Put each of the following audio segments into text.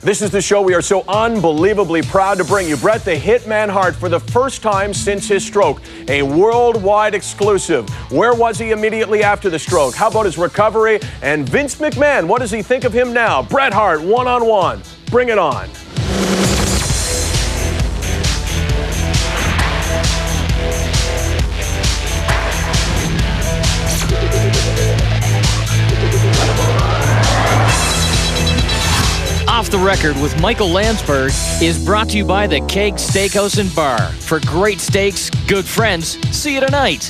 This is the show we are so unbelievably proud to bring you. Bret the Hitman Hart, for the first time since his stroke, a worldwide exclusive. Where was he immediately after the stroke? How about his recovery? And Vince McMahon, what does he think of him now? Bret Hart, one-on-one. Bring it on. Off the Record with Michael Landsberg is brought to you by the Keg Steakhouse and Bar. For great steaks, good friends, see you tonight.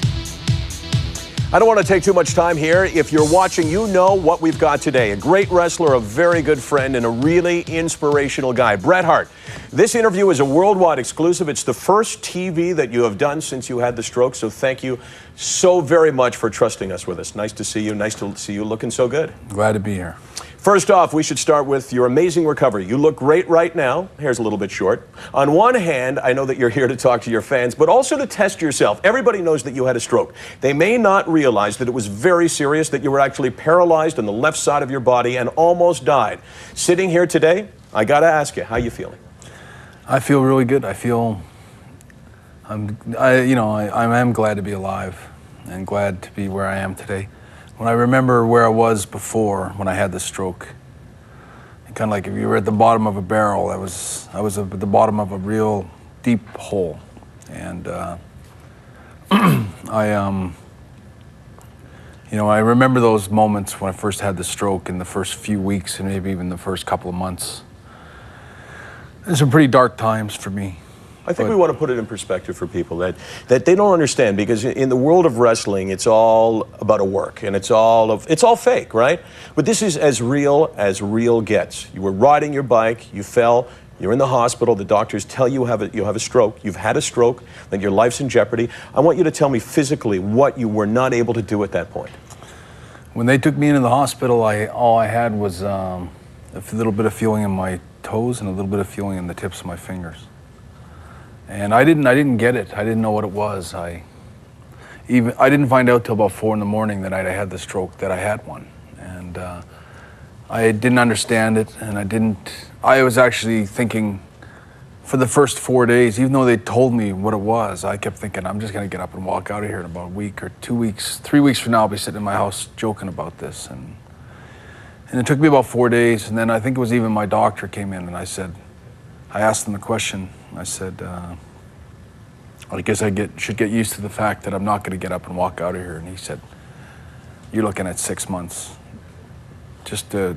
I don't want to take too much time here. If you're watching, you know what we've got today. A great wrestler, a very good friend, and a really inspirational guy, Bret Hart. This interview is a worldwide exclusive. It's the first TV that you have done since you had the stroke, so thank you so very much for trusting us with us. Nice to see you. Nice to see you looking so good. Glad to be here. First off, we should start with your amazing recovery. You look great right now. Hair's a little bit short. On one hand, I know that you're here to talk to your fans, but also to test yourself. Everybody knows that you had a stroke. They may not realize that it was very serious, that you were actually paralyzed on the left side of your body and almost died. Sitting here today, I gotta ask you, how you feeling? I feel really good. I am glad to be alive and glad to be where I am today. When I remember where I was before, when I had the stroke, kind of like if you were at the bottom of a barrel, I was at the bottom of a real deep hole, and I remember those moments when I first had the stroke in the first few weeks and maybe even the first couple of months. There's some pretty dark times for me. I think we want to put it in perspective for people that they don't understand, because in the world of wrestling, it's all about a work, and it's all fake, right? But this is as real gets. You were riding your bike, you fell, you're in the hospital, the doctors tell you you have a stroke, you've had a stroke, that your life's in jeopardy. I want you to tell me physically what you were not able to do at that point. When they took me into the hospital, all I had was a little bit of feeling in my toes and a little bit of feeling in the tips of my fingers. And I didn't get it. I didn't know what it was. I didn't find out till about 4 a.m. the night I had the stroke that I had one. And I didn't understand it, and I was actually thinking for the first 4 days, even though they told me what it was, I kept thinking, I'm just gonna get up and walk out of here in about a week or 2 weeks. 3 weeks from now, I'll be sitting in my house joking about this. And it took me about 4 days, and then I think it was even my doctor came in, and I asked him the question. I said, I guess I should get used to the fact that I'm not going to get up and walk out of here. And he said, you're looking at 6 months just to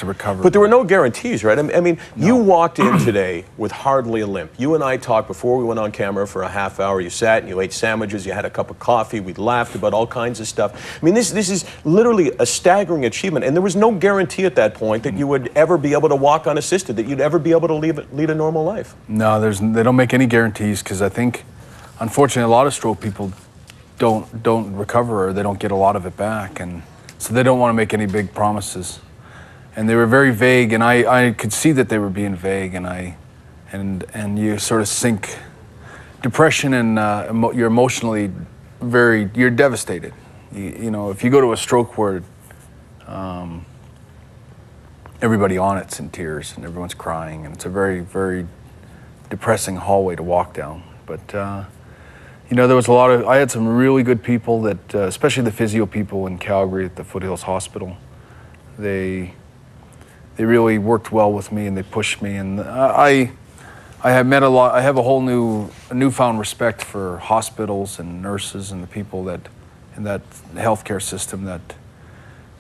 recover. But there were no guarantees, right? I mean, No. You walked in today with hardly a limp. You and I talked before we went on camera for a half hour. You sat and you ate sandwiches, you had a cup of coffee, we laughed about all kinds of stuff. I mean, this is literally a staggering achievement, and there was no guarantee at that point that you would ever be able to walk unassisted, that you'd ever be able to lead a normal life. No, they don't make any guarantees, because I think, unfortunately, a lot of stroke people don't recover, or they don't get a lot of it back, and so they don't want to make any big promises. And they were very vague, and I could see that they were being vague, and you sort of sink. Depression, and you're emotionally you're devastated. You know, if you go to a stroke ward, everybody on it's in tears, and everyone's crying, and it's a very, very depressing hallway to walk down. But there was I had some really good people that, especially the physio people in Calgary at the Foothills Hospital. They really worked well with me, and they pushed me, and I have met a lot. I have a whole newfound respect for hospitals and nurses and the people that in that healthcare system, that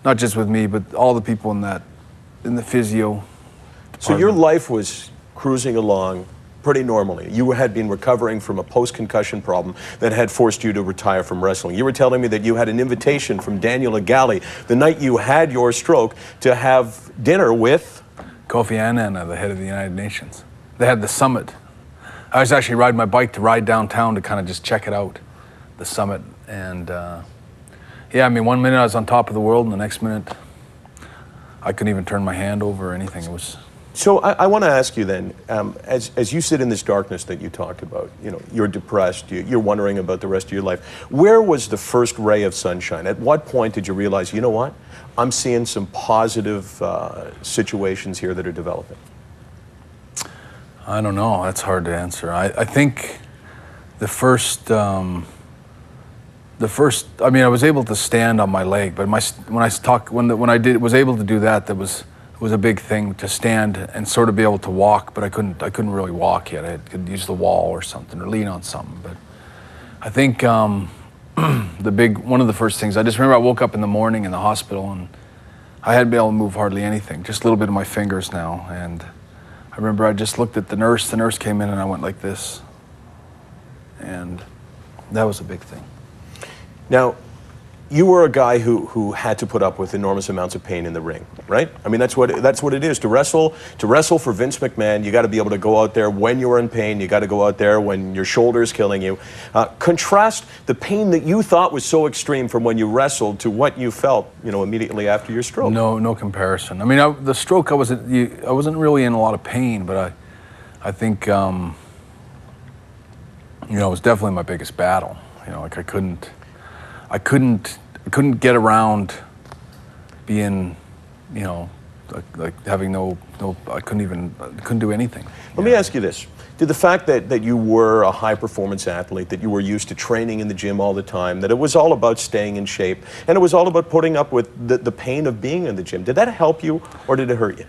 not just with me, but all the people in the physio department. So your life was cruising along pretty normally. You had been recovering from a post-concussion problem that had forced you to retire from wrestling. You were telling me that you had an invitation from Daniel Agali the night you had your stroke to have dinner with Kofi Annan, the head of the United Nations. They had the summit. I was actually riding my bike to ride downtown to kind of just check it out, the summit. And yeah, I mean, 1 minute I was on top of the world, and the next minute I couldn't even turn my hand over or anything. It was. So I want to ask you then, as you sit in this darkness that you talked about, you're depressed, you're wondering about the rest of your life. Where was the first ray of sunshine? At what point did you realize, you know what, I'm seeing some positive situations here that are developing? I don't know. That's hard to answer. I think the first, I mean, I was able to stand on my leg, but when I was able to do that, that was a big thing, to stand and sort of be able to walk, but I couldn't really walk yet. I could use the wall or something or lean on something. But I think one of the first things, I just remember I woke up in the morning in the hospital and I hadn't been able to move hardly anything, just a little bit of my fingers now. And I remember I just looked at the nurse came in and I went like this. And that was a big thing. Now, you were a guy who had to put up with enormous amounts of pain in the ring, right? I mean, that's what it is. To wrestle for Vince McMahon, you got to be able to go out there when you're in pain. You got to go out there when your shoulder is killing you. Contrast the pain that you thought was so extreme from when you wrestled to what you felt, immediately after your stroke. No comparison. I mean, the stroke, I wasn't really in a lot of pain, but I think, it was definitely my biggest battle. Like I couldn't get around being, like having I couldn't do anything. Let me ask you this. Did the fact that you were a high-performance athlete, that you were used to training in the gym all the time, that it was all about staying in shape, and it was all about putting up with the pain of being in the gym, did that help you or did it hurt you?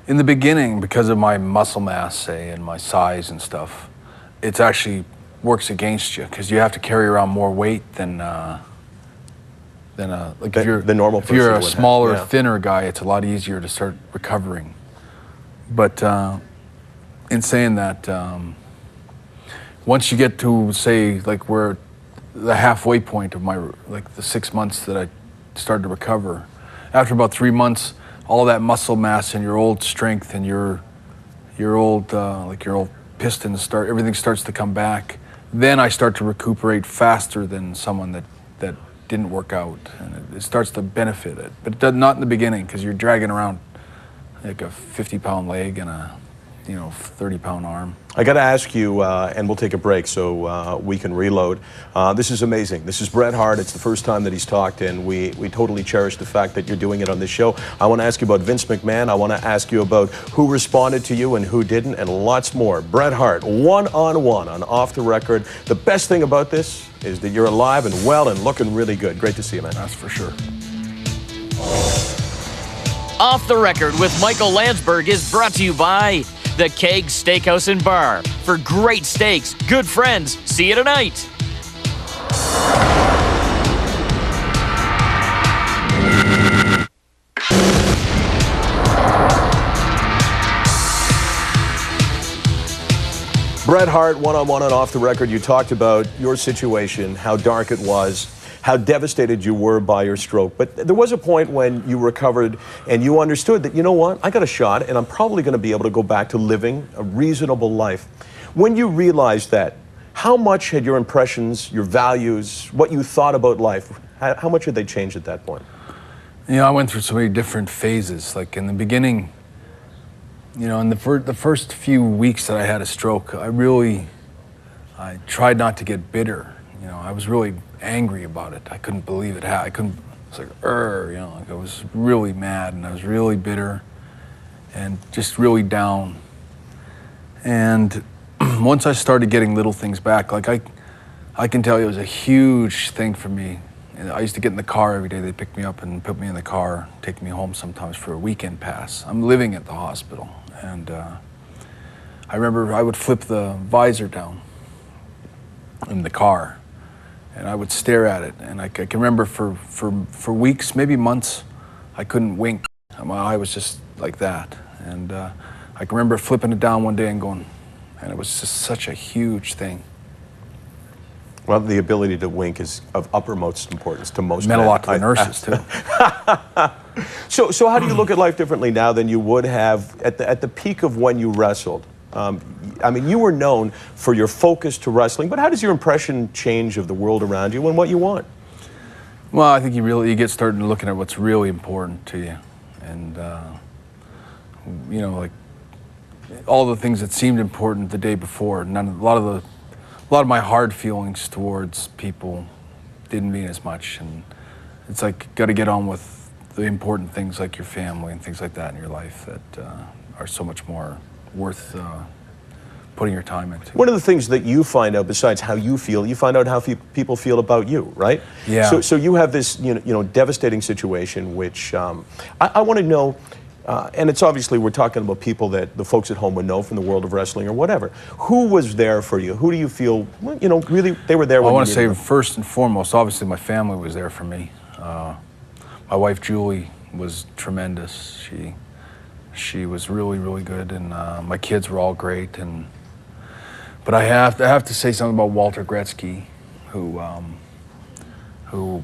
In the beginning, because of my muscle mass, say, and my size and stuff, it's actually works against you because you have to carry around more weight than like if you're the normal person if you're a would smaller, have. Yeah. thinner guy, it's a lot easier to start recovering. But in saying that, once you get to say like where the halfway point of the 6 months that I started to recover, after about 3 months, all that muscle mass and your old strength and your old pistons everything starts to come back. Then I start to recuperate faster than someone that didn't work out, and it starts to benefit it. But it does not in the beginning because you're dragging around like a 50-pound leg and a 30-pound arm. I got to ask you, and we'll take a break so we can reload. This is amazing. This is Bret Hart. It's the first time that he's talked, and we totally cherish the fact that you're doing it on this show. I want to ask you about Vince McMahon. I want to ask you about who responded to you and who didn't, and lots more. Bret Hart, one-on-one on Off the Record. The best thing about this is that you're alive and well and looking really good. Great to see you, man. That's for sure. Off the Record with Michael Landsberg is brought to you by the Keg Steakhouse and Bar. For great steaks, good friends, see you tonight. Bret Hart, one-on-one on Off the Record. You talked about your situation, how dark it was, how devastated you were by your stroke. But there was a point when you recovered and you understood that, you know what, I got a shot and I'm probably going to be able to go back to living a reasonable life. When you realized that, how much had your impressions, your values, what you thought about life, how much had they changed at that point? I went through so many different phases. Like in the beginning, in the first few weeks that I had a stroke, I tried not to get bitter. I was really angry about it. I couldn't believe it. It's like, like I was really mad and I was really bitter and just really down. And once I started getting little things back, like I can tell you it was a huge thing for me. And I used to get in the car every day. They'd pick me up and put me in the car, take me home sometimes for a weekend pass. I'm living at the hospital. And I remember I would flip the visor down in the car and I would stare at it. And I can remember for weeks, maybe months, I couldn't wink. My eye was just like that. And I can remember flipping it down one day and going, and it was just such a huge thing. Well, the ability to wink is of uppermost importance to most men. It meant a lot to the nurses, too. So how do you look at life differently now than you would have at the peak of when you wrestled? I mean, you were known for your focus to wrestling, but how does your impression change of the world around you and what you want? Well, I think you get started looking at what's really important to you. And, like all the things that seemed important the day before, a lot of my hard feelings towards people didn't mean as much. And it's like, got to get on with the important things like your family and things like that in your life that are so much more worth putting your time into. One of the things that you find out, besides how you find out how people feel about you, right? Yeah. So you have this, devastating situation, which I want to know, and it's obviously we're talking about people that the folks at home would know from the world of wrestling or whatever. Who was there for you? Who do you feel, really they were there? Well, when I want you to say needed them? first and foremost, obviously my family was there for me. My wife Julie was tremendous. She was really, really good, and my kids were all great. But I have to say something about Walter Gretzky, who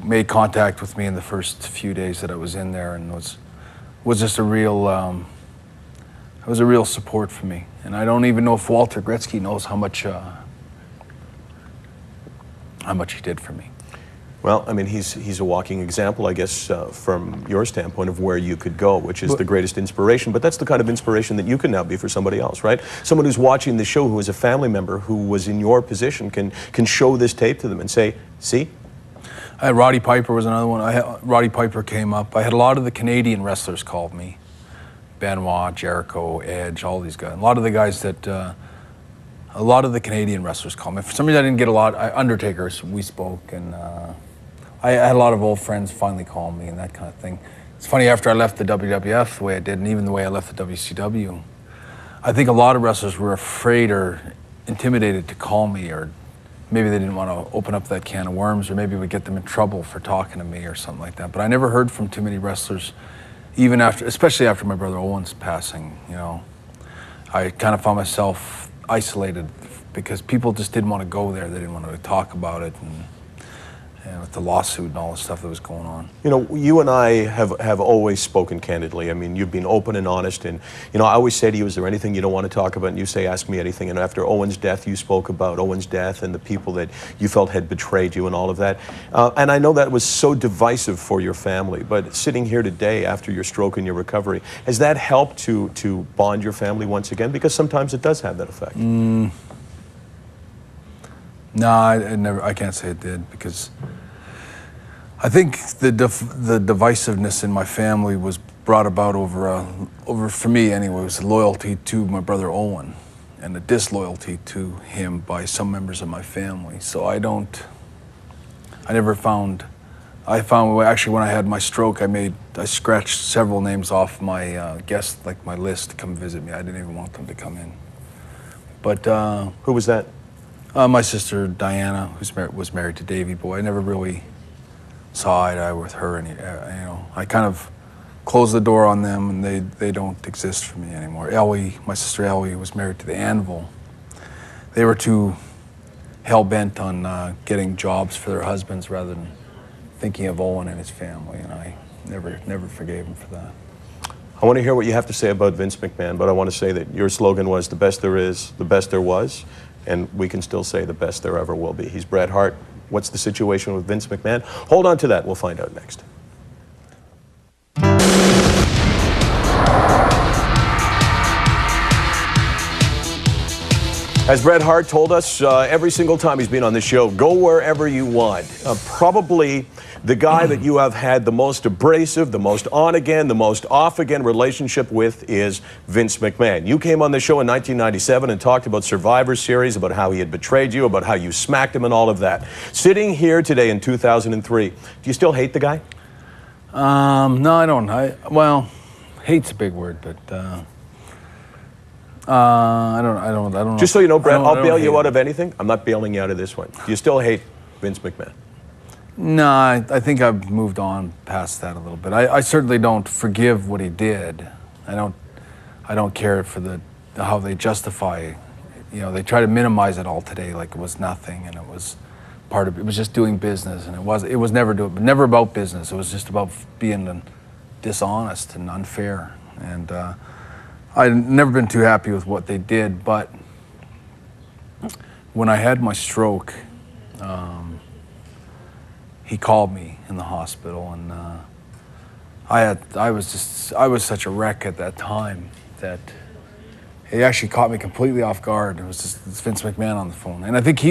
made contact with me in the first few days that I was in there, and was just a real support for me. And I don't even know if Walter Gretzky knows how much he did for me. Well, I mean, he's a walking example, I guess, from your standpoint of where you could go, which is the greatest inspiration. But that's the kind of inspiration that you can now be for somebody else, right? Someone who's watching the show, who is a family member, who was in your position, can show this tape to them and say, see? Roddy Piper was another one. Roddy Piper came up. I had a lot of the Canadian wrestlers called me. Benoit, Jericho, Edge, all these guys. A lot of the guys that... a lot of the Canadian wrestlers called me. For some reason, I didn't get a lot. Undertaker, we spoke, and I had a lot of old friends finally call me and that kind of thing. It's funny, after I left the WWF the way I did, and even the way I left the WCW, I think a lot of wrestlers were afraid or intimidated to call me, or maybe they didn't want to open up that can of worms, or maybe it would get them in trouble for talking to me or something like that. But I never heard from too many wrestlers, even after, especially after my brother Owen's passing. I kind of found myself isolated because people just didn't want to go there. They didn't want to talk about it, and with the lawsuit and all the stuff that was going on. You and I have always spoken candidly. I mean, you've been open and honest, and I always say to you, is there anything you don't want to talk about? And you say, ask me anything. And after Owen's death, you spoke about Owen's death and the people that you felt had betrayed you and all of that. And I know that was so divisive for your family, but sitting here today after your stroke and your recovery, has that helped to bond your family once again? Because sometimes it does have that effect. No, I can't say it did, because I think the divisiveness in my family was brought about over for me anyway, was loyalty to my brother Owen and a disloyalty to him by some members of my family. So I found actually when I had my stroke, I scratched several names off my guest, like my list, to come visit me. I didn't even want them to come in. But Who was that? my sister Diana, who was married to Davey Boy. I never really saw eye to eye with her, and I kind of closed the door on them, and they don't exist for me anymore. Ellie, my sister Ellie, was married to the Anvil. They were too hell-bent on getting jobs for their husbands rather than thinking of Owen and his family, and I never forgave him for that. I want to hear what you have to say about Vince McMahon, but I want to say that your slogan was the best there is, the best there was, and we can still say the best there ever will be. He's Bret Hart. What's the situation with Vince McMahon? Hold on to that. We'll find out next. As Bret Hart told us every single time he's been on this show, go wherever you want. Probably the guy that you have had the most abrasive, the most on-again, the most off-again relationship with is Vince McMahon. You came on the show in 1997 and talked about Survivor Series, about how he had betrayed you, about how you smacked him and all of that. Sitting here today in 2003, do you still hate the guy? No, I don't. Well, hate's a big word, but I don't know. Just so you know, Bret, I'll bail you out of anything. I'm not bailing you out of this one. Do you still hate Vince McMahon? No, I think I've moved on past that a little bit. I certainly don't forgive what he did. I don't care for how they justify. They try to minimize it all today, like it was nothing, and it was it was just doing business, and it was never about business. It was just about being dishonest and unfair. And I've never been too happy with what they did. But when I had my stroke, he called me in the hospital, and I was such a wreck at that time that he actually caught me completely off guard. It was just Vince McMahon on the phone, and I think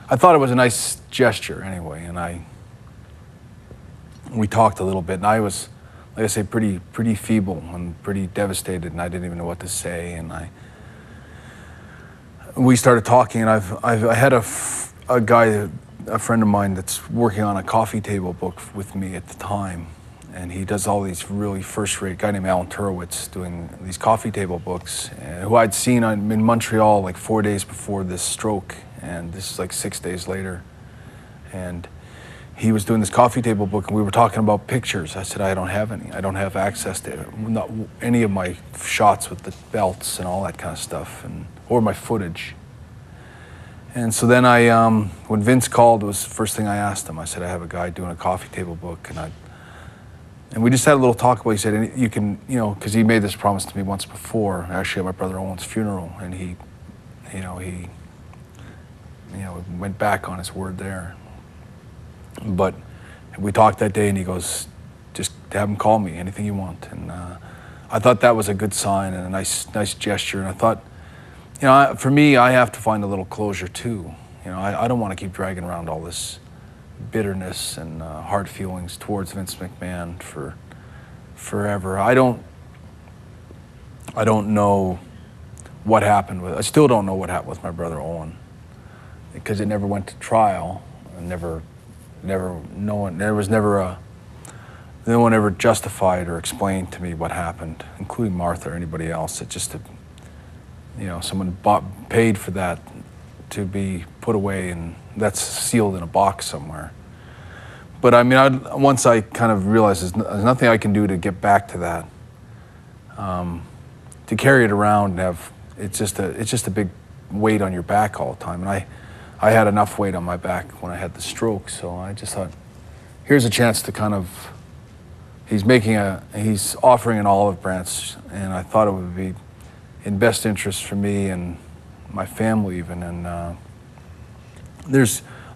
I thought it was a nice gesture anyway, and we talked a little bit, and I was like I say, pretty feeble and pretty devastated, and I didn't even know what to say. And we started talking, and I had a guy, a friend of mine that's working on a coffee table book with me at the time, and he does all these really first-rate, guy named Alan Turowitz doing these coffee table books, who I'd seen in Montreal like 4 days before this stroke, and this is like 6 days later. And he was doing this coffee table book, and we were talking about pictures. I said, I don't have any. I don't have access to not any of my shots with the belts and all that kind of stuff, or my footage. And so then when Vince called, it was the first thing I asked him. I said, I have a guy doing a coffee table book, and we just had a little talk about it. He said, you can, because he made this promise to me once before, actually at my brother Owen's funeral, and he went back on his word there. But we talked that day, and he goes, just have him call me, anything you want. And I thought that was a good sign and a nice gesture. And I thought, for me, I have to find a little closure too. I don't want to keep dragging around all this bitterness and hard feelings towards Vince McMahon for forever. I don't know what happened I still don't know what happened with my brother Owen, because it never went to trial, and no one ever justified or explained to me what happened, including Martha or anybody else. It just, someone paid for that to be put away, and that's sealed in a box somewhere. But I mean, once I kind of realized there's nothing I can do to get back to that, to carry it around and have, it's just a big weight on your back all the time. And I had enough weight on my back when I had the stroke, so I just thought, here's a chance to kind of, he's offering an olive branch, and I thought it would be in best interest for me and my family even. And I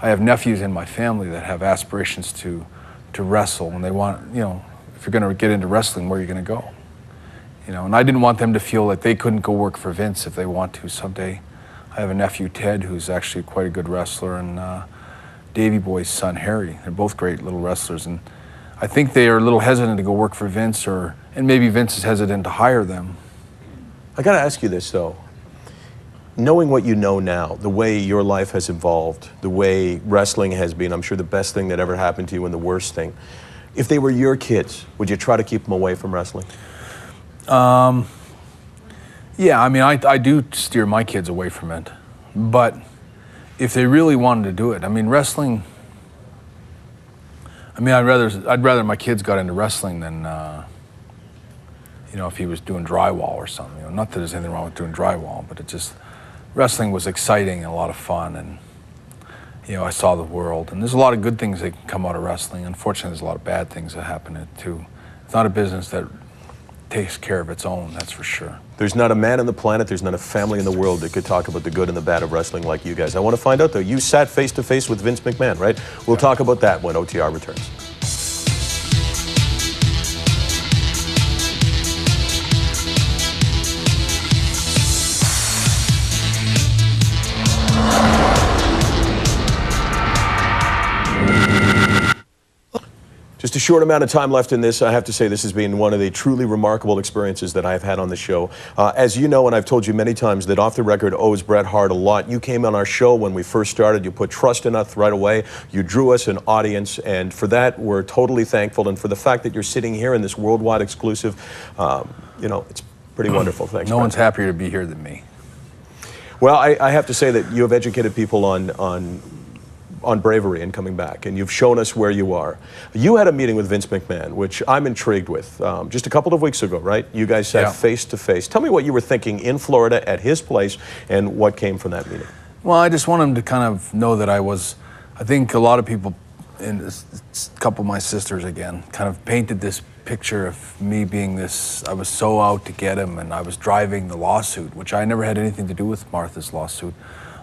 have nephews in my family that have aspirations to wrestle, and they want, if you're gonna get into wrestling, where are you gonna go? And I didn't want them to feel like they couldn't go work for Vince if they want to someday. I have a nephew, Ted, who's actually quite a good wrestler, and Davey Boy's son, Harry. They're both great little wrestlers, and I think they are a little hesitant to go work for Vince, and maybe Vince is hesitant to hire them. I gotta ask you this, though. Knowing what you know now, the way your life has evolved, the way wrestling has been, I'm sure the best thing that ever happened to you and the worst thing. If they were your kids, would you try to keep them away from wrestling? Yeah, I mean, I do steer my kids away from it, but if they really wanted to do it, I mean, wrestling, I mean, I'd rather my kids got into wrestling than, if he was doing drywall or something. Not that there's anything wrong with doing drywall, but wrestling was exciting and a lot of fun, and, I saw the world. And there's a lot of good things that can come out of wrestling. Unfortunately, there's a lot of bad things that happen in it too. It's not a business that takes care of its own, that's for sure. There's not a man on the planet, there's not a family in the world that could talk about the good and the bad of wrestling like you guys. I want to find out, though, you sat face to face with Vince McMahon, right? We'll talk about that when OTR returns. Just a short amount of time left in this. I have to say this has been one of the truly remarkable experiences that I've had on the show. As you know, and I've told you many times, that Off the Record owes Bret Hart a lot. You came on our show when we first started. You put trust in us right away. You drew us an audience, and for that, we're totally thankful. And for the fact that you're sitting here in this worldwide exclusive, it's pretty wonderful. Thanks, No Bret. one's happier to be here than me. Well, I have to say that you have educated people on bravery and coming back, and you've shown us where you are. You had a meeting with Vince McMahon, which I'm intrigued with, just a couple of weeks ago, right? You guys sat face to face. Tell me what you were thinking in Florida at his place and what came from that meeting. Well, I just want him to kind of know that I think a lot of people, and a couple of my sisters again, kind of painted this picture of me being this, I was so out to get him, and I was driving the lawsuit, which I never had anything to do with Martha's lawsuit.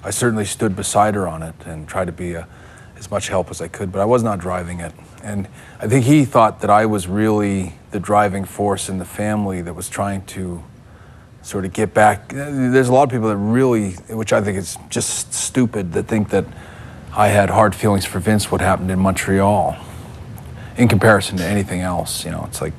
I certainly stood beside her on it and tried to be as much help as I could, but I was not driving it. And I think he thought that I was really the driving force in the family that was trying to sort of get back. There's a lot of people that really, which I think is just stupid, that think that I had hard feelings for Vince, what happened in Montreal, in comparison to anything else. It's like,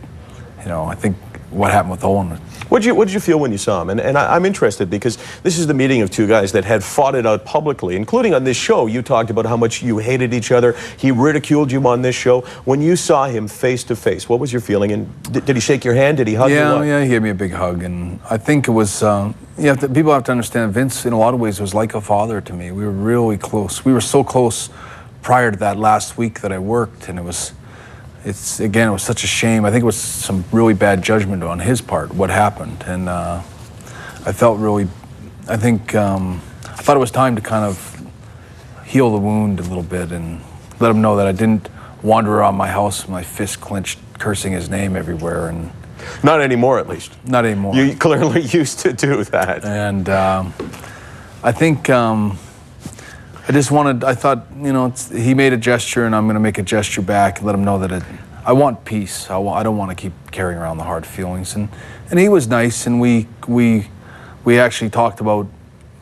I think what happened with Owen. What did you feel when you saw him? And I'm interested because this is the meeting of two guys that had fought it out publicly, including on this show. You talked about how much you hated each other. He ridiculed you on this show. When you saw him face to face, what was your feeling? And did he shake your hand? Did he hug you? Yeah, he gave me a big hug. And I think it was, people have to understand, Vince, in a lot of ways, was like a father to me. We were really close. We were so close prior to that last week that I worked, and it was such a shame. I think it was some really bad judgment on his part, what happened. And I thought it was time to kind of heal the wound a little bit and let him know that I didn't wander around my house with my fist clenched, cursing his name everywhere. And not anymore, at least. Not anymore. You clearly used to do that. And I think I thought, he made a gesture, and I'm going to make a gesture back and let him know that I want peace. I don't want to keep carrying around the hard feelings. And he was nice, and we actually talked about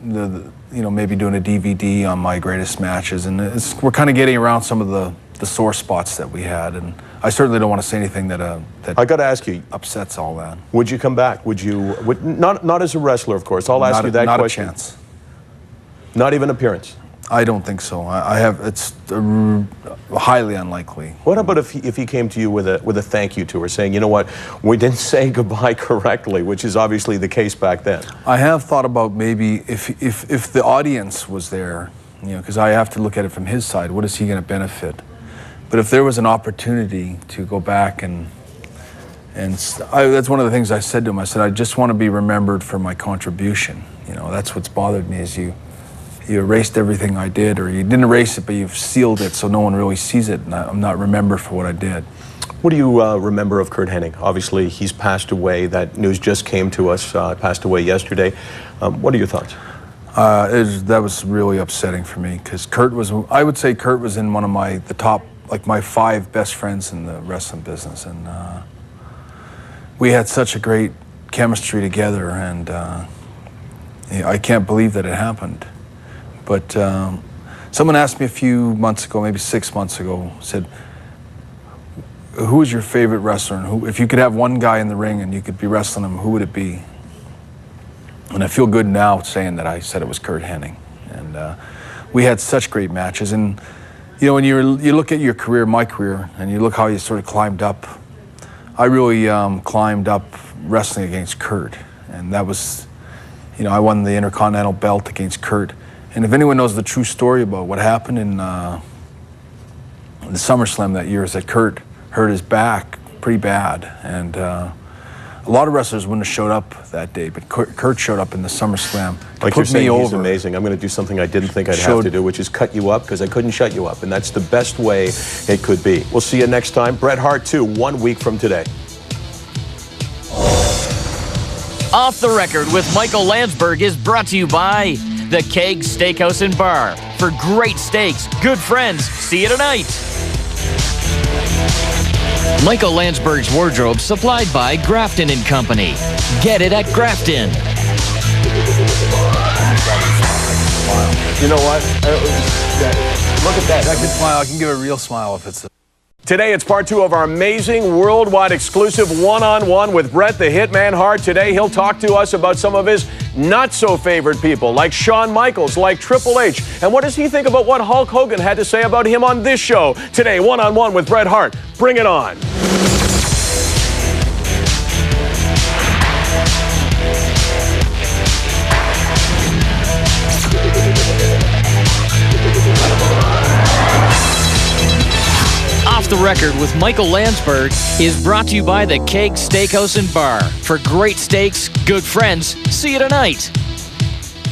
maybe doing a DVD on my greatest matches, and we're kind of getting around some of the sore spots that we had. And I certainly don't want to say anything that I got to ask you, upsets all that. Would you come back? Not as a wrestler, of course. I'll ask you that question. Not a chance. Not even appearance. I don't think so. It's highly unlikely. What about if he came to you with a thank you tour, saying, you know what, we didn't say goodbye correctly, which is obviously the case back then? I have thought about maybe if the audience was there, because I have to look at it from his side. What is he going to benefit? But if there was an opportunity to go back and that's one of the things I said to him. I said, I just want to be remembered for my contribution. That's what's bothered me, is you erased everything I did, or you didn't erase it, but you've sealed it so no one really sees it, and I'm not remembered for what I did. What do you remember of Curt Hennig? Obviously, he's passed away. That news just came to us, passed away yesterday. What are your thoughts? That was really upsetting for me, because I would say Curt was in one of the top, my 5 best friends in the wrestling business, and we had such a great chemistry together, and I can't believe that it happened. But someone asked me a few months ago, maybe 6 months ago, said, who is your favorite wrestler? And if you could have one guy in the ring and you could be wrestling him, who would it be? And I feel good now saying that I said it was Curt Hennig. And we had such great matches. And, when you look at your career, my career, and you look how you sort of climbed up, I really climbed up wrestling against Curt. And that was, I won the Intercontinental belt against Curt. And if anyone knows the true story about what happened in the SummerSlam that year, is that Curt hurt his back pretty bad. And a lot of wrestlers wouldn't have showed up that day, but Curt showed up in the SummerSlam to like put you're saying, me he's over. amazing. I'm going to do something I didn't think I'd have to do, which is cut you up, because I couldn't shut you up. And that's the best way it could be. We'll see you next time. Bret Hart 2, 1 week from today. Off the Record with Michael Landsberg is brought to you by the Keg Steakhouse and Bar. For great steaks, good friends, see you tonight. Michael Landsberg's wardrobe supplied by Grafton & Company. Get it at Grafton. You know what? Look at that. I can smile. I can give a real smile if it's Today, it's part 2 of our amazing worldwide exclusive one-on-one with Bret the Hitman Hart. Today, he'll talk to us about some of his not-so-favorite people, like Shawn Michaels, like Triple H. And what does he think about what Hulk Hogan had to say about him on this show? Today, one-on-one with Bret Hart. Bring it on. Off the Record with Michael Landsberg is brought to you by the Keg Steakhouse and Bar. For great steaks, good friends, see you tonight.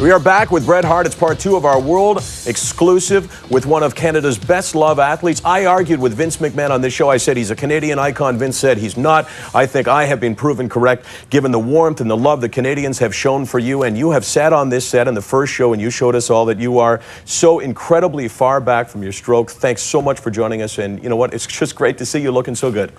We are back with Bret Hart. It's part 2 of our world exclusive with one of Canada's best-loved athletes. I argued with Vince McMahon on this show. I said he's a Canadian icon. Vince said he's not. I think I have been proven correct, given the warmth and the love the Canadians have shown for you. And you have sat on this set in the first show, and you showed us all that you are so incredibly far back from your stroke. Thanks so much for joining us. And you know what? It's just great to see you looking so good.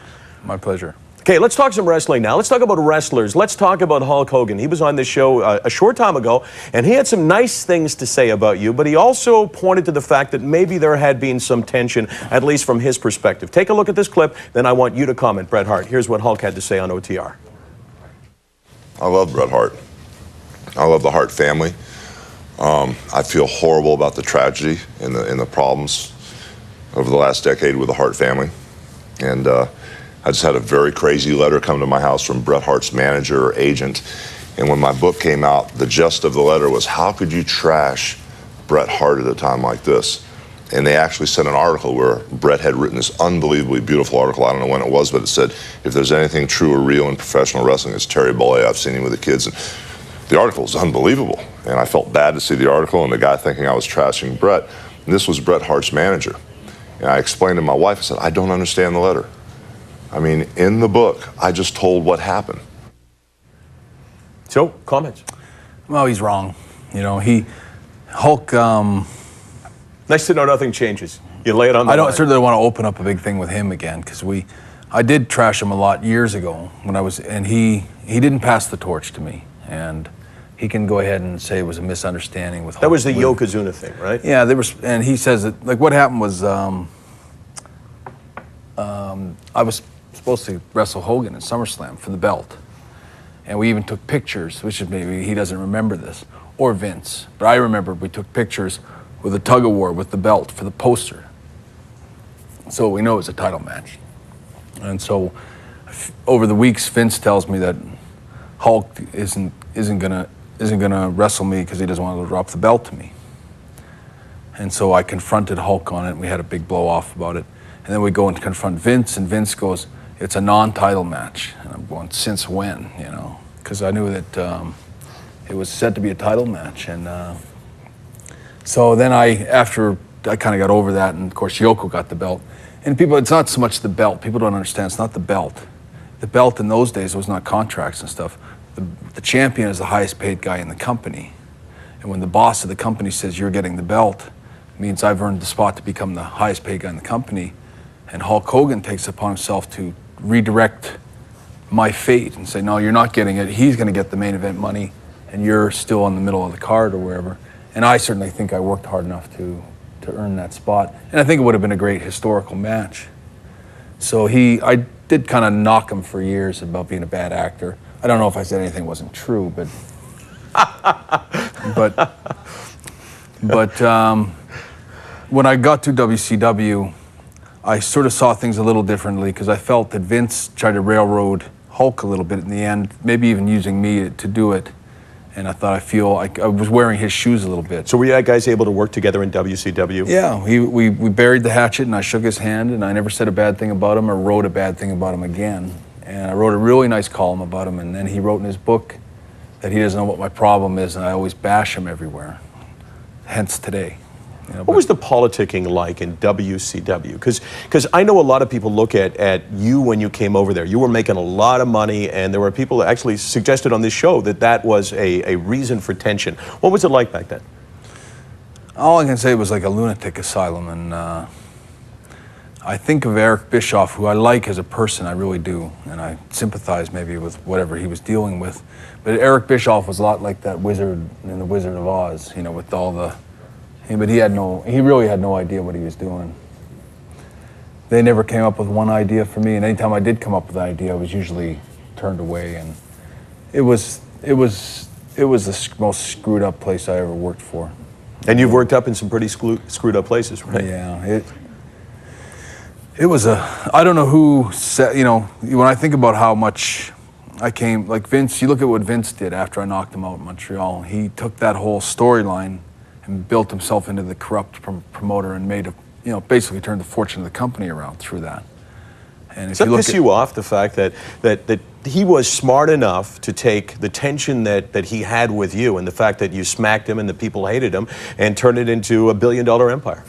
my pleasure. Okay, let's talk some wrestling now. Let's talk about wrestlers. Let's talk about Hulk Hogan. He was on this show a short time ago, and he had some nice things to say about you, but he also pointed to the fact that maybe there had been some tension, at least from his perspective. Take a look at this clip, then I want you to comment. Bret Hart, here's what Hulk had to say on OTR. I love Bret Hart. I love the Hart family. I feel horrible about the tragedy and the problems over the last decade with the Hart family. And I just had a very crazy letter come to my house from Bret Hart's manager or agent. And when my book came out, the gist of the letter was, how could you trash Bret Hart at a time like this? And they actually sent an article where Bret had written this unbelievably beautiful article. I don't know when it was, but it said, if there's anything true or real in professional wrestling, it's Terry Bollea. I've seen him with the kids. And the article was unbelievable. And I felt bad to see the article and the guy thinking I was trashing Bret. And this was Bret Hart's manager. And I explained to my wife, I said, I don't understand the letter. I mean, in the book, I just told what happened. So, comments? Well, he's wrong. You know, Hulk. Nice to know nothing changes. You lay it on the line. I certainly don't want to open up a big thing with him again, because I did trash him a lot years ago and he didn't pass the torch to me, and he can go ahead and say it was a misunderstanding with Hulk. That was the Yokozuna thing, right? Yeah, and he says that, like, what happened was I was supposed to wrestle Hogan in SummerSlam for the belt, and we even took pictures, which is maybe he doesn't remember this, or Vince, but I remember we took pictures with a tug of war with the belt for the poster, so we know it was a title match. And so over the weeks, Vince tells me that Hulk isn't gonna wrestle me because he doesn't want to drop the belt to me. And so I confronted Hulk on it, and we had a big blow off about it. And then we go and confront Vince, and Vince goes, it's a non-title match. And I'm going, since when, you know? Because I knew that it was set to be a title match. And so then after I kind of got over that, and of course Yoko got the belt. And people, it's not so much the belt. People don't understand, it's not the belt. The belt in those days was not contracts and stuff. The champion is the highest paid guy in the company. And when the boss of the company says you're getting the belt, it means I've earned the spot to become the highest paid guy in the company. And Hulk Hogan takes it upon himself to redirect my fate and say, no, you're not getting it. He's going to get the main event money, and you're still in the middle of the card or wherever. And I certainly think I worked hard enough to earn that spot. And I think it would have been a great historical match. So I did kind of knock him for years about being a bad actor. I don't know if I said anything wasn't true, but when I got to WCW, I sort of saw things a little differently, because I felt that Vince tried to railroad Hulk a little bit in the end, maybe even using me to do it. And I thought, I feel like I was wearing his shoes a little bit. So were you guys able to work together in WCW? Yeah, we buried the hatchet, and I shook his hand, and I never said a bad thing about him or wrote a bad thing about him again. And I wrote a really nice column about him, and then he wrote in his book that he doesn't know what my problem is, and I always bash him everywhere, hence today. You know, what was the politicking like in WCW? Because I know a lot of people look at you when you came over there. You were making a lot of money, and there were people that actually suggested on this show that was a reason for tension. What was it like back then? All I can say was like a lunatic asylum, and I think of Eric Bischoff, who I like as a person, I really do, and I sympathize maybe with whatever he was dealing with. But Eric Bischoff was a lot like that wizard in The Wizard of Oz, you know, with all the... But he really had no idea what he was doing. They never came up with one idea for me, and anytime I did come up with an idea, I was usually turned away. And it was the most screwed up place I ever worked for. And you've worked up in some pretty screwed up places, right? Yeah, it was I don't know who said, you know, when I think about how much I came, like Vince, you look at what Vince did after I knocked him out in Montreal. He took that whole storyline and built himself into the corrupt promoter and basically turned the fortune of the company around through that. And does that piss you off, the fact that he was smart enough to take the tension that he had with you and the fact that you smacked him and the people hated him and turn it into $1 billion empire?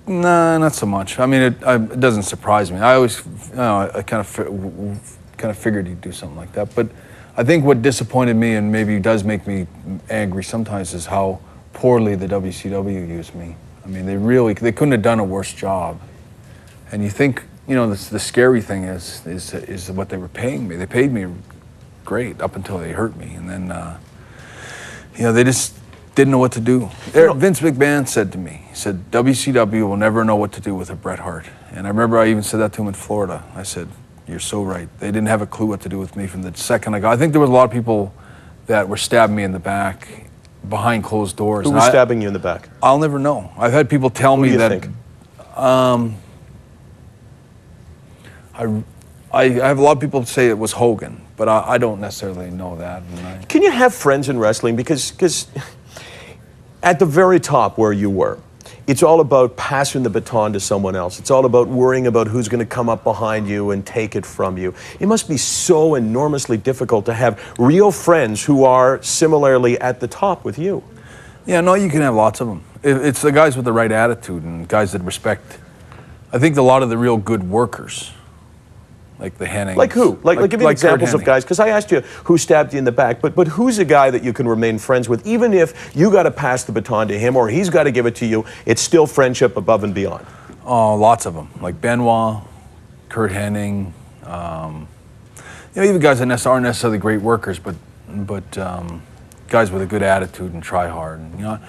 Nah, not so much. I mean, it doesn't surprise me. I always, I kind of figured he'd do something like that. But I think what disappointed me, and maybe does make me angry sometimes, is how poorly the WCW used me. I mean, they couldn't have done a worse job. And you think you know, the scary thing is what they were paying me. They paid me great up until they hurt me, and then you know, they just didn't know what to do. Vince McMahon said to me, he said, WCW will never know what to do with a Bret Hart. And I remember I even said that to him in Florida. I said, you're so right. They didn't have a clue what to do with me from the second I got. I think there was a lot of people that were stabbing me in the back behind closed doors. Who was stabbing you in the back? I'll never know. I've had people tell me that. Think? I have a lot of people say it was Hogan, but I don't necessarily know that. Can you have friends in wrestling? Because at the very top where you were, it's all about passing the baton to someone else. It's all about worrying about who's going to come up behind you and take it from you. It must be so enormously difficult to have real friends who are similarly at the top with you. Yeah, no, you can have lots of them. It's the guys with the right attitude and guys that respect. I think a lot of the real good workers, like the Hennings. Like who? Like give me examples of guys, because I asked you who stabbed you in the back, but who's a guy that you can remain friends with, even if you got to pass the baton to him or he's got to give it to you, it's still friendship above and beyond? Oh, lots of them. Like Benoit, Kurt Hennig, you know, even guys that aren't necessarily great workers, but guys with a good attitude and try hard. And, you know,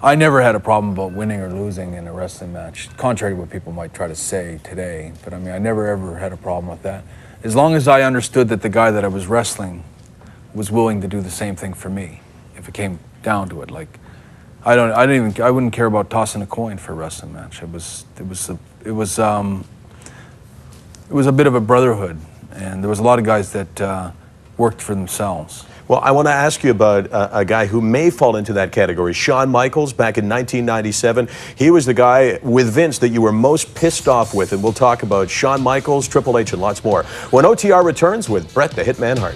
I never had a problem about winning or losing in a wrestling match, contrary to what people might try to say today. But I mean, I never ever had a problem with that. As long as I understood that the guy that I was wrestling was willing to do the same thing for me, if it came down to it. Like, I wouldn't care about tossing a coin for a wrestling match. It was a bit of a brotherhood, and there was a lot of guys that worked for themselves. Well, I want to ask you about a guy who may fall into that category. Shawn Michaels, back in 1997. He was the guy with Vince that you were most pissed off with, and we'll talk about Shawn Michaels, Triple H, and lots more when OTR returns with Bret the Hitman Hart.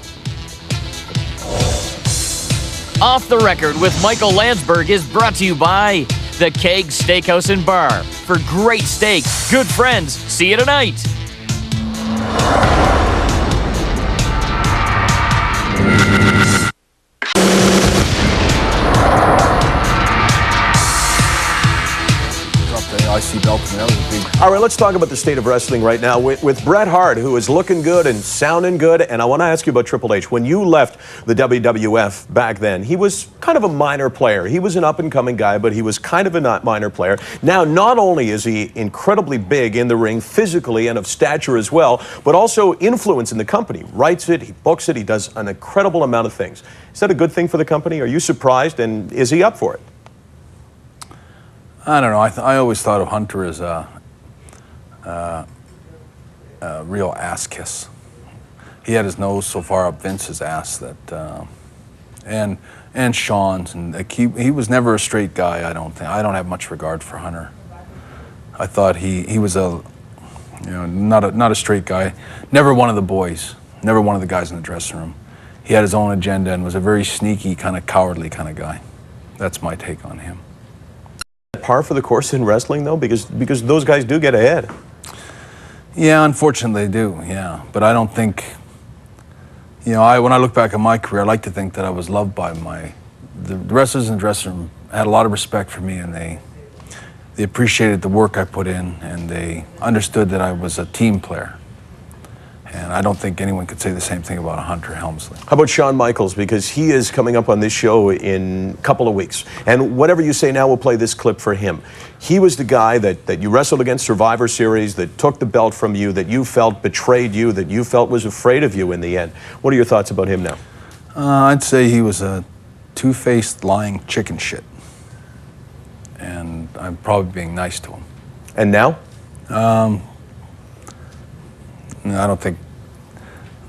Off the Record with Michael Landsberg is brought to you by the Keg Steakhouse and Bar. For great steak, good friends, see you tonight. IC belt, and that was a big... All right, let's talk about the state of wrestling right now with Bret Hart, who is looking good and sounding good. And I want to ask you about Triple H. When you left the WWF back then, he was kind of a minor player. He was an up-and-coming guy, but he was kind of a minor player. Now, not only is he incredibly big in the ring, physically and of stature as well, but also influence in the company. Writes it, he books it, he does an incredible amount of things. Is that a good thing for the company? Are you surprised, and is he up for it? I don't know. I always thought of Hunter as a real ass kiss. He had his nose so far up Vince's ass that, and Shawn's, and like he was never a straight guy. I don't have much regard for Hunter. I thought he was not a straight guy. Never one of the boys. Never one of the guys in the dressing room. He had his own agenda and was a very sneaky, kind of cowardly kind of guy. That's my take on him. Par for the course in wrestling, though, because those guys do get ahead. Yeah, unfortunately they do. Yeah, but I don't think. You know, when I look back at my career, I like to think that I was loved by the wrestlers in the dressing room. Had a lot of respect for me, and they appreciated the work I put in, and they understood that I was a team player. And I don't think anyone could say the same thing about Hunter Helmsley. How about Shawn Michaels? Because he is coming up on this show in a couple of weeks. And whatever you say now, we'll play this clip for him. He was the guy that you wrestled against Survivor Series, that took the belt from you, that you felt betrayed you, that you felt was afraid of you in the end. What are your thoughts about him now? I'd say he was a two-faced, lying chicken shit. And I'm probably being nice to him. And now? I don't think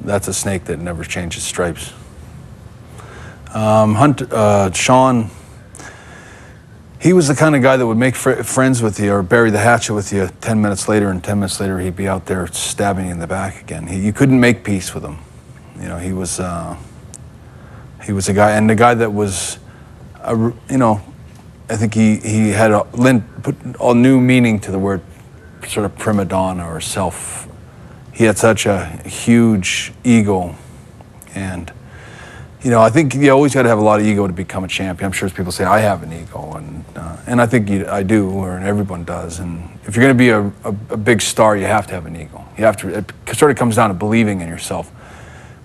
that's a snake that never changes stripes. Shawn, he was the kind of guy that would make friends with you or bury the hatchet with you 10 minutes later, and 10 minutes later he'd be out there stabbing you in the back again. You couldn't make peace with him. You know, he was a guy, and the guy that was, you know, I think he had put a new meaning to the word sort of prima donna or self. He had such a huge ego, and I think you always got to have a lot of ego to become a champion. I'm sure people say I have an ego, and I think I do, or everyone does. And if you're going to be a big star, you have to have an ego. You have to. It sort of comes down to believing in yourself.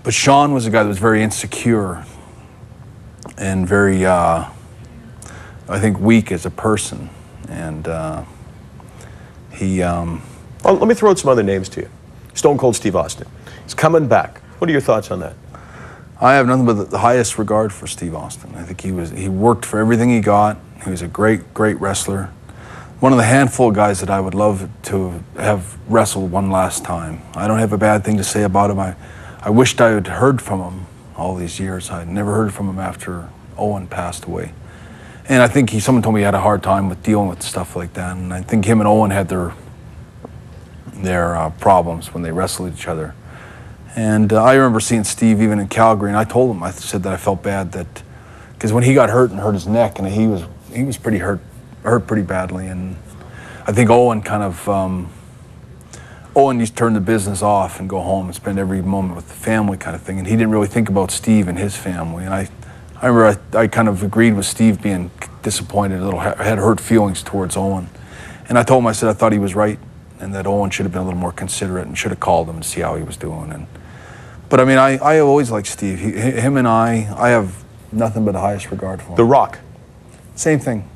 But Sean was a guy that was very insecure and very, I think, weak as a person. And Well, let me throw out some other names to you. Stone Cold Steve Austin. He's coming back. What are your thoughts on that? I have nothing but the highest regard for Steve Austin. I think he worked for everything he got. He was a great wrestler. One of the handful of guys that I would love to have wrestled one last time. I don't have a bad thing to say about him. I wished I had heard from him all these years. I never heard from him after Owen passed away. And I think someone told me he had a hard time with dealing with stuff like that. And I think him and Owen had their problems when they wrestled each other. And I remember seeing Steve even in Calgary, and I told him, I said that I felt bad because when he got hurt and hurt his neck, and he was pretty hurt pretty badly. And I think Owen Owen used to turn the business off and go home and spend every moment with the family kind of thing, and he didn't really think about Steve and his family. And I remember I kind of agreed with Steve being disappointed, had hurt feelings towards Owen. And I told him, I said I thought he was right, and that Owen should have been a little more considerate and should have called him to see how he was doing. But I mean, I always liked Steve. Him and I have nothing but the highest regard for him. The Rock. Same thing.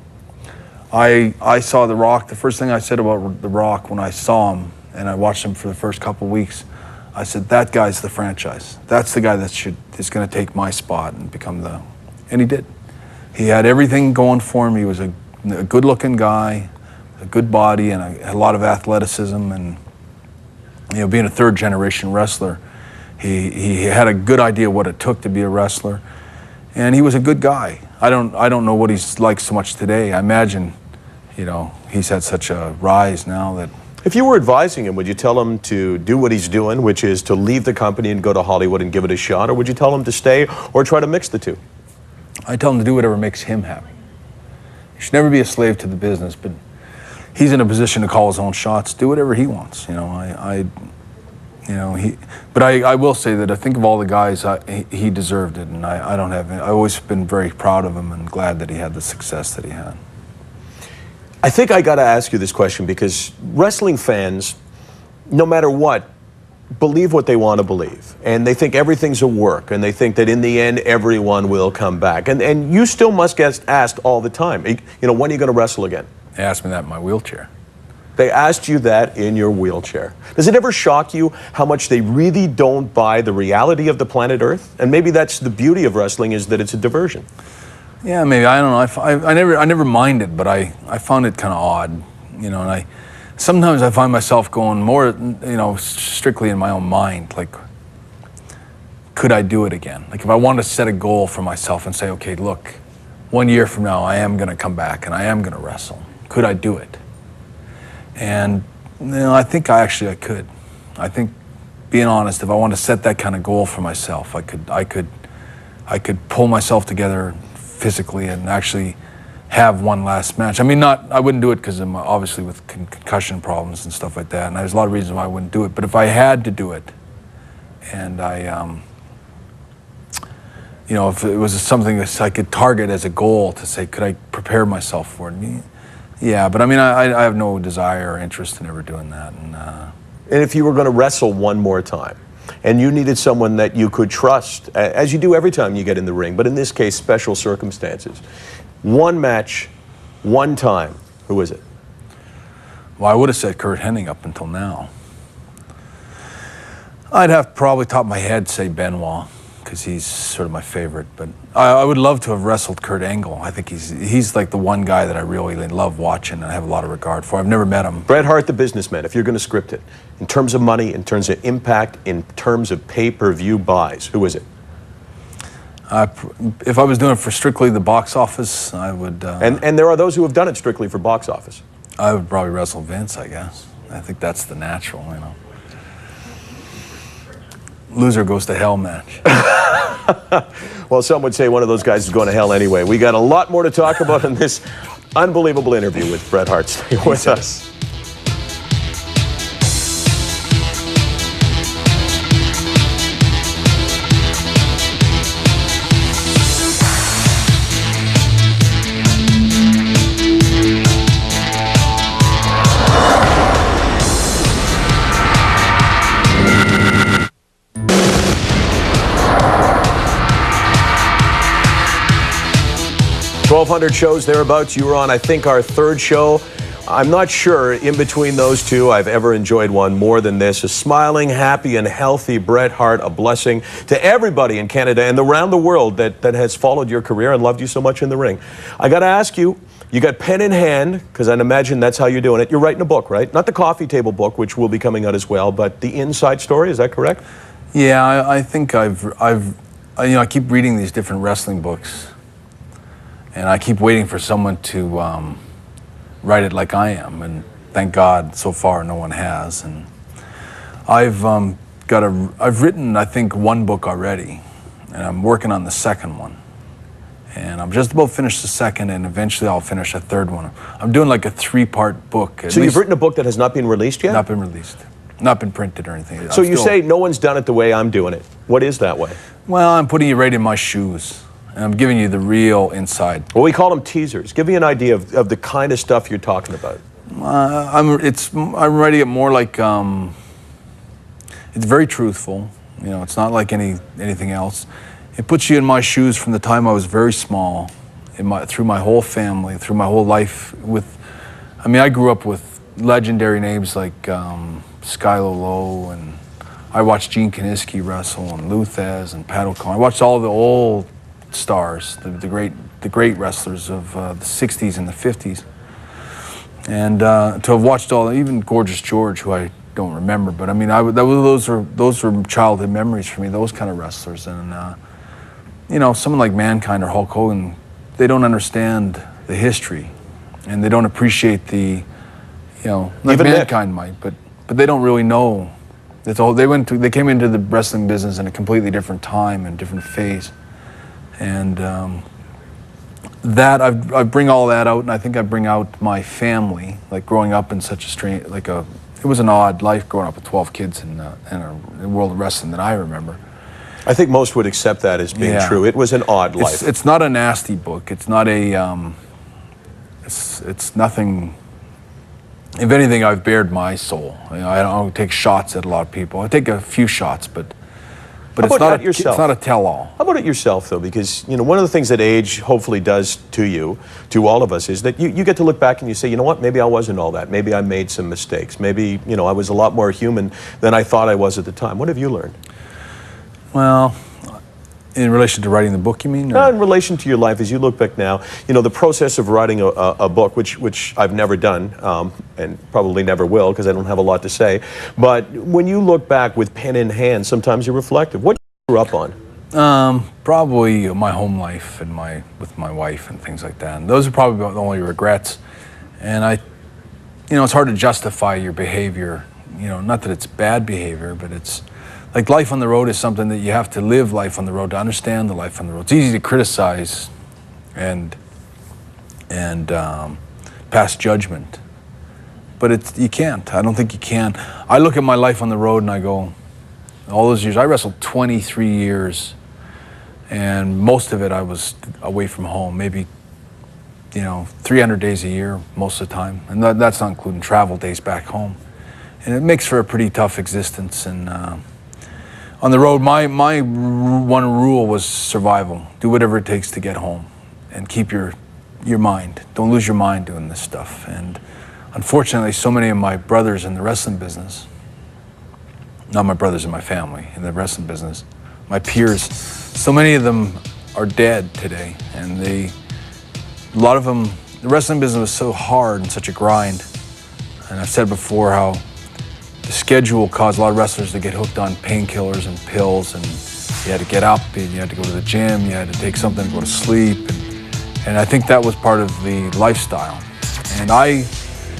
I saw The Rock. The first thing I said about The Rock when I saw him, and I watched him for the first couple of weeks, I said, that guy's the franchise. That's the guy that is going to take my spot and become and he did. He had everything going for him. He was a good-looking guy, a good body, and a lot of athleticism. And being a third-generation wrestler, he had a good idea what it took to be a wrestler, and he was a good guy. I don't know what he's like so much today. I imagine, he's had such a rise now that. If you were advising him, would you tell him to do what he's doing, which is to leave the company and go to Hollywood and give it a shot, or would you tell him to stay or try to mix the two? I tell him to do whatever makes him happy. He should never be a slave to the business, but he's in a position to call his own shots. Do whatever he wants. But I will say that I think of all the guys, he deserved it, and I've always been very proud of him and glad that he had the success that he had. I think I got to ask you this question because wrestling fans, no matter what, believe what they want to believe, and they think everything's a work, and they think that in the end everyone will come back, and you still must get asked all the time, when are you going to wrestle again? They asked me that in my wheelchair. They asked you that in your wheelchair. Does it ever shock you how much they really don't buy the reality of the planet Earth? And maybe that's the beauty of wrestling, is that it's a diversion. Yeah, maybe. I don't know. I never minded, but I found it kind of odd, and sometimes I find myself going more, strictly in my own mind, like, could I do it again? Like, if I wanted to set a goal for myself and say, okay, look, 1 year from now I am going to come back and I am going to wrestle. Could I do it? And I think I could. I think, being honest, if I want to set that kind of goal for myself, I could pull myself together physically and actually have one last match. I mean, I wouldn't do it because I'm obviously with concussion problems and stuff like that, and there's a lot of reasons why I wouldn't do it. But if I had to do it, and if it was something that I could target as a goal to say, could I prepare myself for it? Yeah, but I mean, I have no desire or interest in ever doing that. And if you were going to wrestle one more time, and you needed someone that you could trust, as you do every time you get in the ring, but in this case, special circumstances, one match, one time, who is it? Well, I would have said Curt Hennig up until now. I'd have probably top of my head say Benoit, because he's sort of my favorite. But I would love to have wrestled Kurt Angle. I think he's like the one guy that I really love watching and I have a lot of regard for. I've never met him. Bret Hart, the businessman, if you're going to script it, in terms of money, in terms of impact, in terms of pay-per-view buys, who is it? If I was doing it for strictly the box office, I would... And there are those who have done it strictly for box office. I would probably wrestle Vince, I guess. I think that's the natural, Loser goes to hell match. Well, some would say one of those guys is going to hell anyway. We got a lot more to talk about in this unbelievable interview with Bret Hart. Stay with us. 1,200 shows thereabouts. You were on, I think, our third show. I'm not sure in between those two I've ever enjoyed one more than this. A smiling, happy, and healthy Bret Hart, a blessing to everybody in Canada and around the world that has followed your career and loved you so much in the ring. I got to ask you, you got pen in hand, because I'd imagine that's how you're doing it. You're writing a book, right? Not the coffee table book, which will be coming out as well, but the inside story, is that correct? Yeah, I think I keep reading these different wrestling books, and I keep waiting for someone to write it like I am, and thank God so far no one has. And I've written, I think, one book already, and I'm working on the second one. And I'm just about finished the second, and eventually I'll finish a third one. I'm doing like a 3-part book. So you've written a book that has not been released yet? Not been released. Not been printed or anything. So you say no one's done it the way I'm doing it. What is that way? Well, I'm putting you right in my shoes, and I'm giving you the real inside. Well, we call them teasers. Give me an idea of the kind of stuff you're talking about. I'm writing it more like it's very truthful. You know, it's not like anything else. It puts you in my shoes from the time I was very small, through my whole family, through my whole life. I grew up with legendary names like Skylo Low, and I watched Gene Kiniski wrestle, and Lou Thesz, and Pat O'Connor. I watched all the old stars, the great wrestlers of the '60s and the '50s, and to have watched even Gorgeous George, who I don't remember, but I mean, those were childhood memories for me. Those kind of wrestlers, and you know, someone like Mankind or Hulk Hogan, they don't understand the history, and they don't appreciate the, you know, like even Mankind might, but they don't really know. It's all they came into the wrestling business in a completely different time and different phase, and that I bring all that out, and I think I bring out my family, like growing up in such a strange, it was an odd life growing up with 12 kids in a world of wrestling that I remember. I think most would accept that as being true. It was an odd life. It's not a nasty book. It's not a. It's nothing. If anything, I've bared my soul. You know, I don't take shots at a lot of people. I take a few shots, but it's not yourself? It's not a tell-all. How about it yourself, though? Because, you know, one of the things that age hopefully does to you, to all of us, is that you get to look back and you say, you know what, maybe I wasn't all that. Maybe I made some mistakes. Maybe, you know, I was a lot more human than I thought I was at the time. What have you learned? Well, in relation to writing the book, you mean? In relation to your life, as you look back now, you know, the process of writing a book, which I've never done, and probably never will, because I don't have a lot to say. But when you look back with pen in hand, sometimes you're reflective. What you grew up on? Probably my home life and with my wife and things like that. And those are probably the only regrets. And you know, it's hard to justify your behavior. You know, not that it's bad behavior, but it's like life on the road is something that you have to live life on the road to understand the life on the road. It's easy to criticize and pass judgment, but you can't. I don't think you can. I look at my life on the road and I go, all those years, I wrestled 23 years, and most of it I was away from home, maybe, you know, 300 days a year most of the time, and that's not including travel days back home. And it makes for a pretty tough existence. And on the road, my one rule was survival. Do whatever it takes to get home, and keep your mind. Don't lose your mind doing this stuff. And unfortunately, so many of my brothers in the wrestling business, not my brothers in my family, in the wrestling business, my peers, so many of them are dead today. And a lot of them, the wrestling business was so hard and such a grind. And I've said before how the schedule caused a lot of wrestlers to get hooked on painkillers and pills, and you had to get up, and you had to go to the gym, you had to take something to go to sleep, and I think that was part of the lifestyle. And I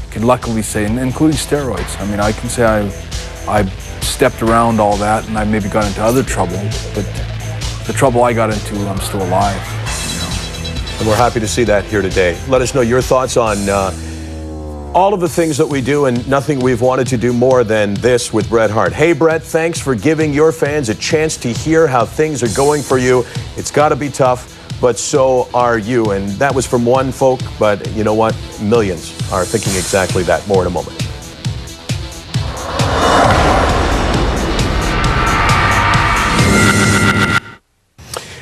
can luckily say, including steroids, I mean, I can say I stepped around all that, and I maybe got into other trouble, but the trouble I got into, I'm still alive. You know? And we're happy to see that here today. Let us know your thoughts on all of the things that we do, and nothing we've wanted to do more than this with Bret Hart. Hey, Bret, thanks for giving your fans a chance to hear how things are going for you. It's got to be tough, but so are you. And that was from one folk, but you know what? Millions are thinking exactly that. More in a moment.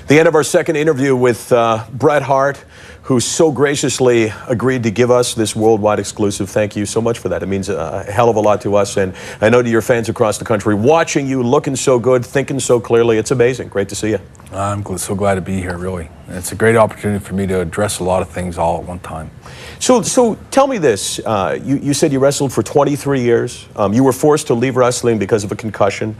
The end of our second interview with Bret Hart. who so graciously agreed to give us this worldwide exclusive. Thank you so much for that. It means a hell of a lot to us, and I know to your fans across the country, watching you, looking so good, thinking so clearly, it's amazing. Great to see you. I'm so glad to be here, really. It's a great opportunity for me to address a lot of things all at one time. So tell me this. You said you wrestled for 23 years. You were forced to leave wrestling because of a concussion.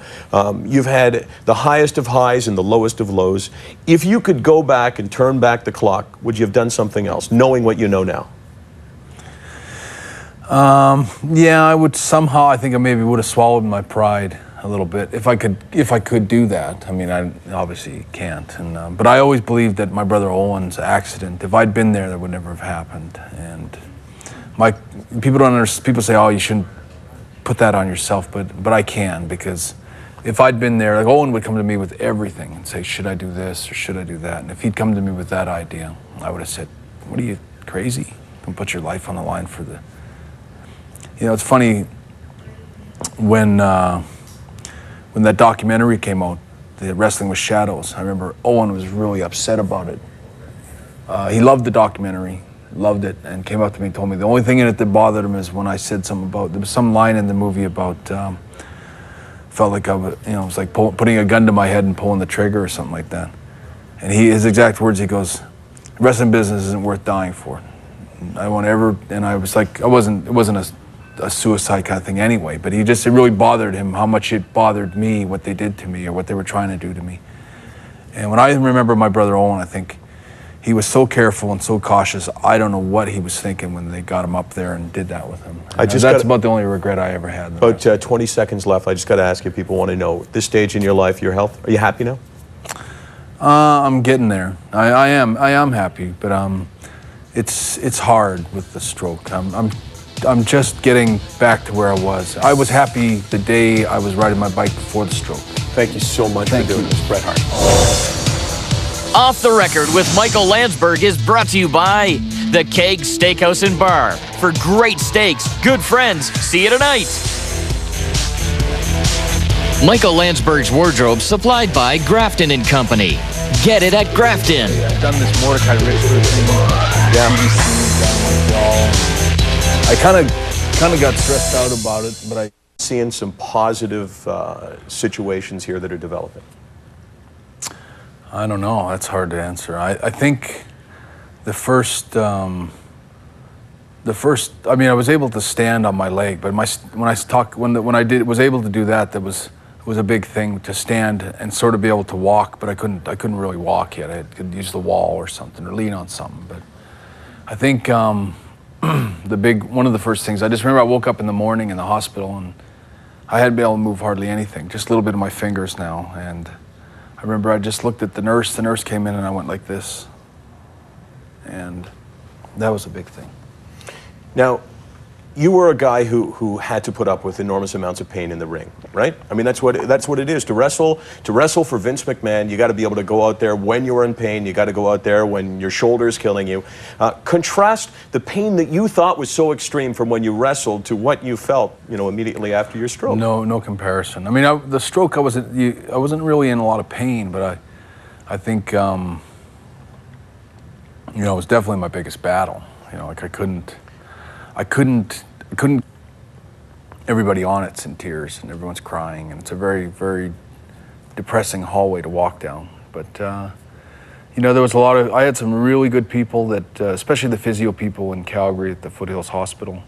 You've had the highest of highs and the lowest of lows. If you could go back and turn back the clock, would you have done something else, knowing what you know now? Yeah, I would somehow. I think I maybe would have swallowed my pride a little bit if I could do that. I mean, I obviously can't. But I always believed that my brother Owen's accident, if I'd been there, that would never have happened. And people don't understand. People say, "Oh, you shouldn't put that on yourself," but I can, because if I'd been there, like, Owen would come to me with everything and say, "Should I do this or should I do that?" And if he'd come to me with that idea, I would have said, "What are you, crazy? Don't put your life on the line for the." You know, it's funny when that documentary came out, the Wrestling with Shadows. I remember Owen was really upset about it. He loved the documentary, loved it, and came up to me and told me the only thing in it that bothered him is when I said something about, there was some line in the movie about, felt like I was, it was like putting a gun to my head and pulling the trigger or something like that. And his exact words, he goes, "Wrestling business isn't worth dying for." And I was like, it wasn't a suicide kind of thing anyway, but it really bothered him how much it bothered me, what they did to me or what they were trying to do to me. And when I remember my brother Owen, I think he was so careful and so cautious. I don't know what he was thinking when they got him up there and did that with him. That's about the only regret I ever had. About 20 seconds left. I just got to ask you, people want to know, this stage in your life, your health, are you happy now? I'm getting there. I am happy, but it's hard with the stroke. I'm just getting back to where I was. I was happy the day I was riding my bike before the stroke. Thank you so much for doing this, Bret Hart. Off the Record with Michael Landsberg is brought to you by the Keg Steakhouse and Bar. For great steaks, good friends, see you tonight. Michael Landsberg's wardrobe supplied by Grafton & Company. Get it at Grafton. I've done this Mordecai Richford thing. Yeah. I kind of got stressed out about it, but seeing some positive situations here that are developing. I don't know. That's hard to answer. I think the first. I mean, I was able to stand on my leg, but when I was able to do that, it was a big thing to stand and sort of be able to walk, but I couldn't really walk yet. I could use the wall or something or lean on something. But I think one of the first things, I just remember I woke up in the morning in the hospital and I hadn't been able to move hardly anything, just a little bit of my fingers now. And I remember I just looked at the nurse came in and I went like this. And that was a big thing. Now, you were a guy who had to put up with enormous amounts of pain in the ring, right? I mean, that's what it is. To wrestle for Vince McMahon, you got to be able to go out there when you're in pain. You got to go out there when your shoulder is killing you. Contrast the pain that you thought was so extreme from when you wrestled to what you felt, immediately after your stroke. No comparison. I mean, the stroke, I wasn't really in a lot of pain, but I think, it was definitely my biggest battle. Like I couldn't. Everybody on it's in tears and everyone's crying, and it's a very, very depressing hallway to walk down. But there was I had some really good people that, especially the physio people in Calgary at the Foothills Hospital.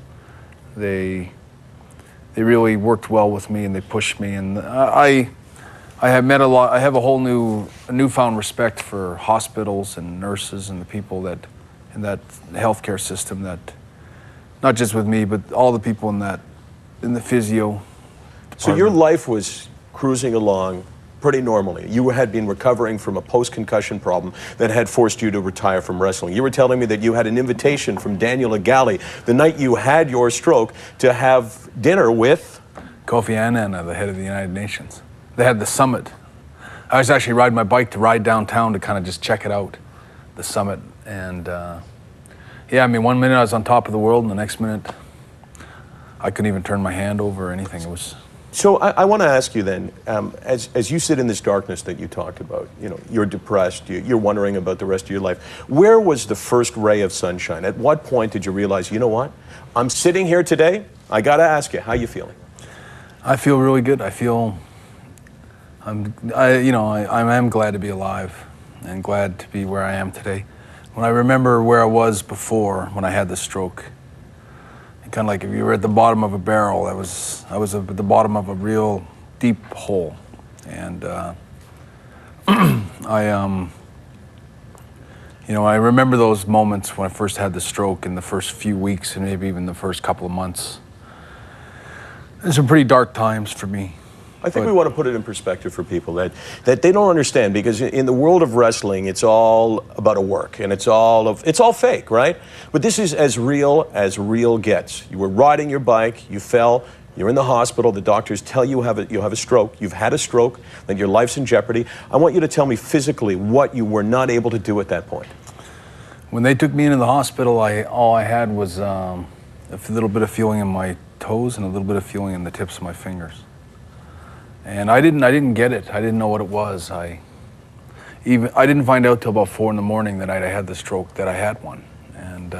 They really worked well with me and they pushed me, and I have met a lot. I have a newfound respect for hospitals and nurses and the people that in that healthcare system that. Not just with me, but all the people in the physio department. So your life was cruising along pretty normally. You had been recovering from a post-concussion problem that had forced you to retire from wrestling. You were telling me that you had an invitation from Daniel Agali the night you had your stroke to have dinner with Kofi Annan, the head of the United Nations. They had the summit. I was actually riding my bike to ride downtown to kind of just check it out, the summit, and yeah, I mean, one minute I was on top of the world, and the next minute I couldn't even turn my hand over or anything. It was So I want to ask you then, as you sit in this darkness that you talked about, you're depressed, you're wondering about the rest of your life. Where was the first ray of sunshine? At what point did you realize, you know what? I'm sitting here today. I got to ask you, how you feeling? I feel really good. I am glad to be alive and glad to be where I am today. When I remember where I was before when I had the stroke, kind of like if you were at the bottom of a barrel, I was at the bottom of a real deep hole, and I remember those moments when I first had the stroke in the first few weeks and maybe even the first couple of months. There's some pretty dark times for me. I think we want to put it in perspective for people that they don't understand, because in the world of wrestling, it's all about a work, and it's all fake, right? But this is as real gets. You were riding your bike, you fell, you're in the hospital, the doctors tell you you have a stroke, you've had a stroke, that your life's in jeopardy. I want you to tell me physically what you were not able to do at that point. When they took me into the hospital, all I had was a little bit of feeling in my toes and a little bit of feeling in the tips of my fingers. And I didn't get it. I didn't know what it was. I didn't find out till about 4 in the morning the night I had the stroke that I had one. And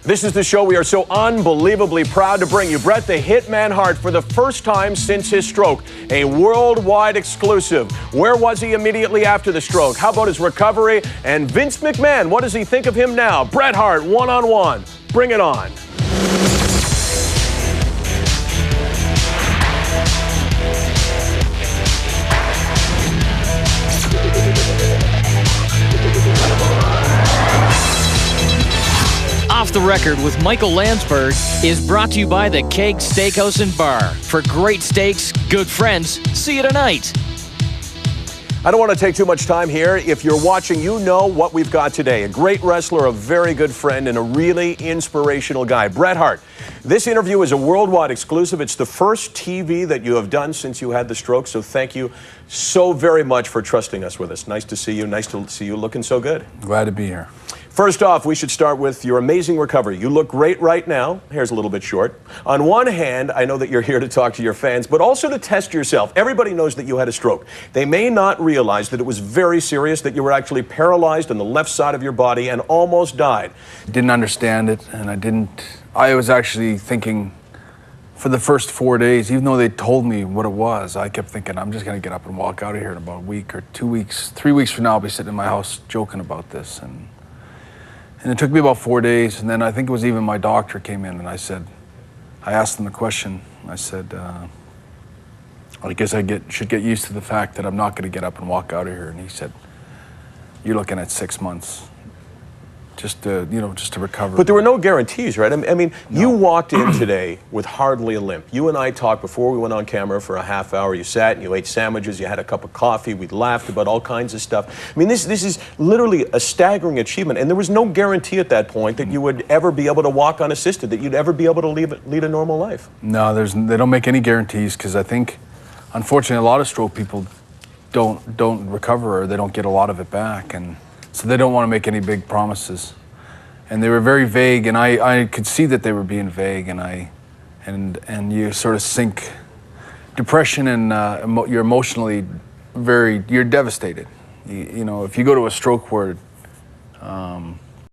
This is the show we are so unbelievably proud to bring you. Bret the Hitman Hart, for the first time since his stroke, a worldwide exclusive. Where was he immediately after the stroke? How about his recovery? And Vince McMahon, what does he think of him now? Bret Hart, one-on-one. Bring it on. Off the Record with Michael Landsberg is brought to you by the Keg Steakhouse and Bar. For great steaks, good friends, see you tonight. I don't want to take too much time here. If you're watching, you know what we've got today. A great wrestler, a very good friend, and a really inspirational guy, Bret Hart. This interview is a worldwide exclusive. It's the first TV that you have done since you had the stroke, so thank you so very much for trusting us with us. Nice to see you. Nice to see you looking so good. glad to be here. First off, we should start with your amazing recovery. You look great right now. Hair's a little bit short. On one hand, I know that you're here to talk to your fans, but also to test yourself. Everybody knows that you had a stroke. They may not realize that it was very serious, that you were actually paralyzed on the left side of your body and almost died. Didn't understand it, and I was actually thinking for the first 4 days, even though they told me what it was, I kept thinking, I'm just going to get up and walk out of here in about a week or 2 weeks. 3 weeks from now, I'll be sitting in my house joking about this. And it took me about 4 days, and then I think it was even my doctor came in, and I asked him the question. I said, I guess I should get used to the fact that I'm not going to get up and walk out of here. And he said, you're looking at 6 months just to recover. But there were no guarantees, right? I mean, No. You walked in today with hardly a limp. You and I talked before we went on camera for a half hour. You sat and you ate sandwiches, you had a cup of coffee, we laughed about all kinds of stuff. I mean, this is literally a staggering achievement, and there was no guarantee at that point that you would ever be able to walk unassisted, that you'd ever be able to lead a normal life. No, they don't make any guarantees, because I think, unfortunately, a lot of stroke people don't recover, or they don't get a lot of it back, and so they don't want to make any big promises. And they were very vague, and I could see that they were being vague, and you sort of sink. Depression, and you're emotionally you're devastated. You know, if you go to a stroke ward,